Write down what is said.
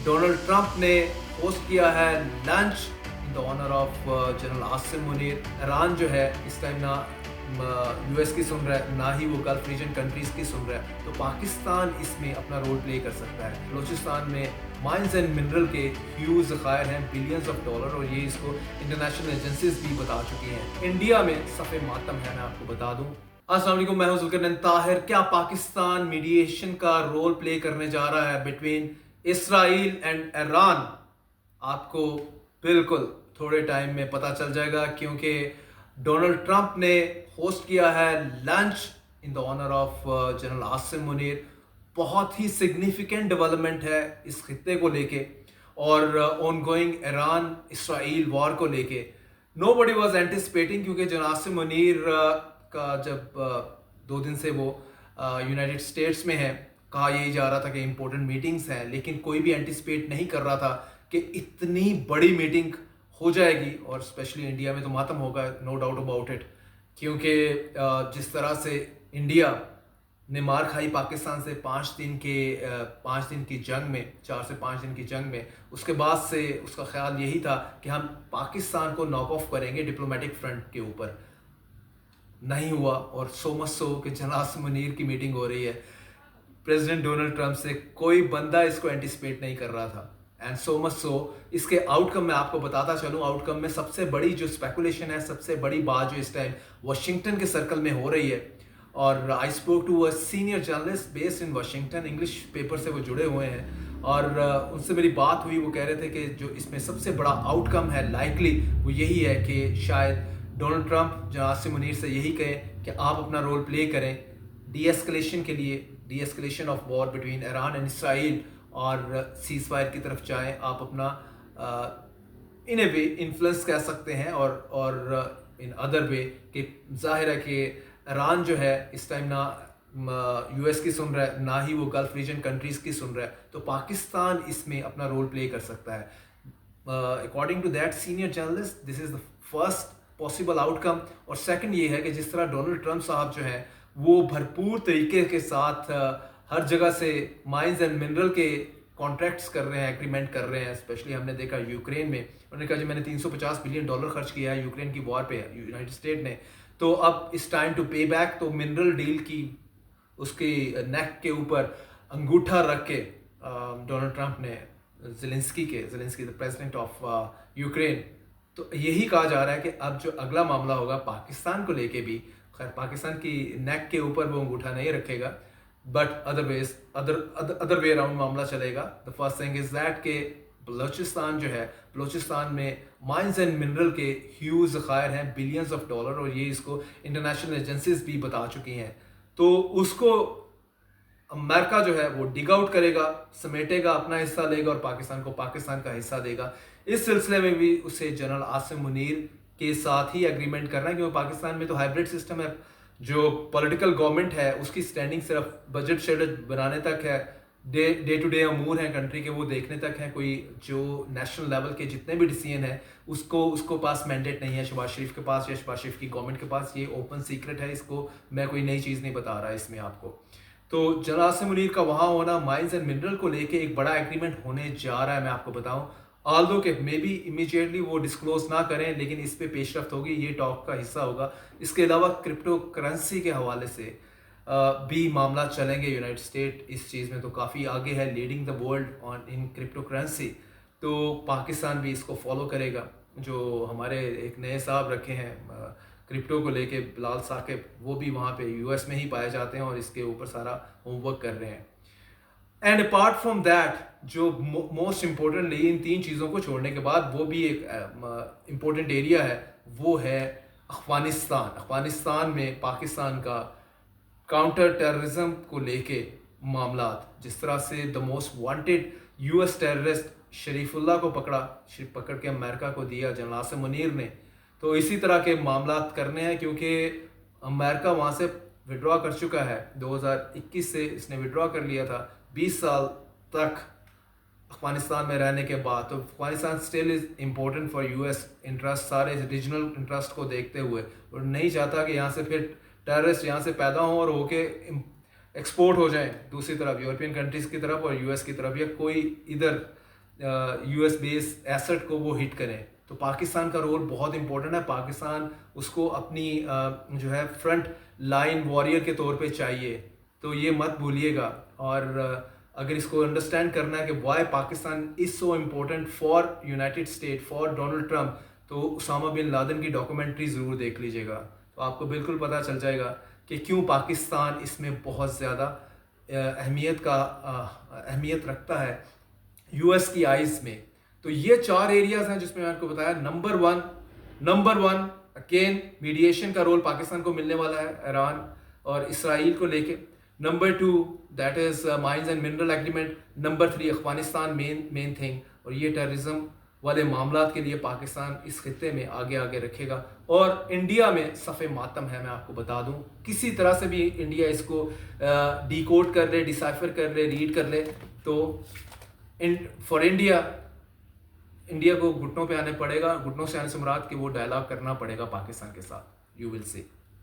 Donald Trump ने host किया है lunch in the honour of general Asim Munir. Iran जो है इस टाइम ना यूएस की सुन रहा है, ना ही वो गल्फ रीजन कंट्रीज की सुन रहा है, तो पाकिस्तान इसमें अपना रोल प्ले कर सकता है। बलूचिस्तान में माइंस एंड मिनरल के ह्यूज ज़खायर हैं, बिलियंस ऑफ डॉलर, और ये इसको इंटरनेशनल एजेंसीज भी बता चुकी हैं। इंडिया में सफ़े मातम है, मैं आपको बता दूं। अस्सलाम वालेकुम, मैं हूं जुल्करनैन ताहिर। क्या पाकिस्तान मीडिएशन का रोल प्ले करने जा रहा है बिटवीन इसराइल एंड ईरान? आपको बिल्कुल थोड़े टाइम में पता चल जाएगा, क्योंकि डोनाल्ड ट्रंप ने होस्ट किया है lunch in the honour of general Asim Munir. बहुत ही सिग्निफिकेंट डेवलपमेंट है इस खित्ते को लेके और on going Iran Israel war को लेके। नो बडी वॉज एंटिसिपेटिंग, क्योंकि जनरल आसिम मुनीर का जब 2 दिन से वो यूनाइटेड स्टेट्स में है, कहा यही जा रहा था कि इंपॉर्टेंट मीटिंग्स हैं, लेकिन कोई भी एंटिसिपेट नहीं कर रहा था कि इतनी बड़ी मीटिंग हो जाएगी, और स्पेशली इंडिया में तो मातम होगा, नो डाउट अबाउट इट। क्योंकि जिस तरह से इंडिया ने मार खाई पाकिस्तान से 5 दिन की जंग में, 4 से 5 दिन की जंग में, उसके बाद से उसका ख्याल यही था कि हम पाकिस्तान को नॉक ऑफ करेंगे डिप्लोमेटिक फ्रंट के ऊपर। नहीं हुआ, और सो मच सो कि जनरल आसिम मुनीर की मीटिंग हो रही है प्रेसिडेंट डोनाल्ड ट्रंप से। कोई बंदा इसको एंटिसिपेट नहीं कर रहा था, एंड सो मच सो इसके आउटकम मैं आपको बताता चलूं। आउटकम में सबसे बड़ी जो स्पेकुलेशन है, सबसे बड़ी बात जो इस टाइम वाशिंगटन के सर्कल में हो रही है, और I spoke to a senior journalist based in Washington, English paper से वो जुड़े हुए हैं, और उनसे मेरी बात हुई। वो कह रहे थे कि जो इसमें सबसे बड़ा आउटकम है लाइकली वो यही है कि शायद Donald Trump general Asim Munir से यही कहें कि आप अपना रोल प्ले करें डी एस्केलेशन के लिए, D escalation of war between Iran and Israel, और सीज फायर की तरफ जाएं। आप अपना इन ए वे इन्फ्लुएंस कह सकते हैं, और इन अदर वे कि जाहिर है कि ईरान जो है इस टाइम ना यूएस की सुन रहा है, ना ही वो गल्फ रीजन कंट्रीज़ की सुन रहा है, तो पाकिस्तान इसमें अपना रोल प्ले कर सकता है। According to that senior journalist, this is the first possible outcome. और सेकंड ये है कि जिस तरह डोनाल्ड ट्रंप साहब जो हैं वो भरपूर तरीके के साथ हर जगह से माइंस एंड मिनरल के कॉन्ट्रैक्ट्स कर रहे हैं, एग्रीमेंट कर रहे हैं। स्पेशली हमने देखा यूक्रेन में, उन्होंने कहा जी मैंने $350 बिलियन खर्च किया है यूक्रेन की वॉर पे, यूनाइटेड स्टेट ने, तो अब इस टाइम टू पे बैक। तो मिनरल डील की उसके नेक के ऊपर अंगूठा रख के डोनाल्ड ट्रंप ने Zelensky the president of Ukraine, तो यही कहा जा रहा है कि अब जो अगला मामला होगा पाकिस्तान को लेके भी, खैर पाकिस्तान की नेक के ऊपर वो अंगूठा नहीं रखेगा, बट अदर वे अराउंड मामला चलेगा। The first thing is that के बलूचिस्तान जो है, बलूचिस्तान में माइंस एंड मिनरल के ह्यूज ज़खायर हैं, बिलियंस ऑफ डॉलर, और ये इसको इंटरनेशनल एजेंसीज भी बता चुकी हैं। तो उसको अमेरिका जो है वो डिग आउट करेगा, समेटेगा, अपना हिस्सा लेगा, और पाकिस्तान को पाकिस्तान का हिस्सा देगा। इस सिलसिले में भी उसे जनरल आसिम मुनीर के साथ ही एग्रीमेंट करना है, क्योंकि पाकिस्तान में तो हाइब्रिड सिस्टम है। जो पॉलिटिकल गवर्नमेंट है उसकी स्टैंडिंग सिर्फ बजट शेड्यूल बनाने तक है, डे टू डे अमूर हैं कंट्री के वो देखने तक है। कोई जो नेशनल लेवल के जितने भी डिसीजन है उसको पास मैंडेट नहीं है शहबाज शरीफ के पास या शहबाज शरीफ की गवर्नमेंट के पास। ये ओपन सीक्रेट है, इसको मैं कोई नई चीज़ नहीं बता रहा इसमें आपको। तो जनरल आसिम मुनीर का वहाँ होना, माइंस एंड मिनरल को लेके एक बड़ा एग्रीमेंट होने जा रहा है, मैं आपको बताऊं। आल्दो के मे बी इमीडिएटली वो डिस्क्लोज ना करें, लेकिन इस पे पेशरफ्त होगी, ये टॉक का हिस्सा होगा। इसके अलावा क्रिप्टो करेंसी के हवाले से भी मामला चलेंगे। यूनाइटेड स्टेट इस चीज़ में तो काफ़ी आगे है, leading the world on in crypto currency, तो पाकिस्तान भी इसको फॉलो करेगा। जो हमारे एक नए साहब रखे हैं क्रिप्टो को लेके, बिलाल साकिब, वो भी वहाँ पे यूएस में ही पाए जाते हैं और इसके ऊपर सारा होमवर्क कर रहे हैं। एंड अपार्ट फ्रॉम दैट, जो मोस्ट इम्पोर्टेंटली इन 3 चीज़ों को छोड़ने के बाद वो भी एक इम्पोर्टेंट एरिया है, वो है अफगानिस्तान। अफगानिस्तान में पाकिस्तान का काउंटर टेररिज्म को लेके मामला, जिस तरह से the most wanted US terrorist Sharifullah को पकड़ के अमेरिका को दिया जनरल आसिम मुनीर ने, तो इसी तरह के मामला करने हैं, क्योंकि अमेरिका वहाँ से विड्रॉ कर चुका है। 2021 से इसने विड्रॉ कर लिया था, 20 साल तक अफगानिस्तान में रहने के बाद। तो Afghanistan still is important for US interest, सारे रीजनल इंटरेस्ट को देखते हुए, और नहीं चाहता कि यहाँ से फिर टेररिस्ट यहाँ से पैदा हों और होके एक्सपोर्ट हो जाएं दूसरी तरफ यूरोपियन कंट्रीज़ की तरफ और यूएस की तरफ, या कोई इधर US बेस एसेट को वो हिट करें। तो पाकिस्तान का रोल बहुत इंपॉर्टेंट है। पाकिस्तान उसको अपनी जो है फ्रंट लाइन वॉरियर के तौर पे चाहिए, तो ये मत भूलिएगा। और अगर इसको अंडरस्टैंड करना है कि why Pakistan is so important for United State, for Donald Trump, तो उसामा बिन लादेन की डॉक्यूमेंट्री ज़रूर देख लीजिएगा, तो आपको बिल्कुल पता चल जाएगा कि क्यों पाकिस्तान इसमें बहुत ज़्यादा अहमियत रखता है US की आइज़ में। तो ये 4 एरियाज़ हैं जिसमें मैंने आपको बताया। नंबर वन अगेन मीडिएशन का रोल पाकिस्तान को मिलने वाला है ईरान और इसराइल को लेके। Number 2 that is mines and mineral agreement. Number 3 Afghanistan main thing. और ये टेररिज्म वाले मामलात के लिए पाकिस्तान इस खित्ते में आगे रखेगा। और इंडिया में सफ़े मातम है, मैं आपको बता दूं, किसी तरह से भी इंडिया इसको डिकोड कर ले, डिसाइफर कर ले, रीड कर ले, तो फॉर इंडिया को घुटनों पे आने पड़ेगा। घुटनों से आने से मुराद कि वो डायलॉग करना पड़ेगा पाकिस्तान के साथ। You will see.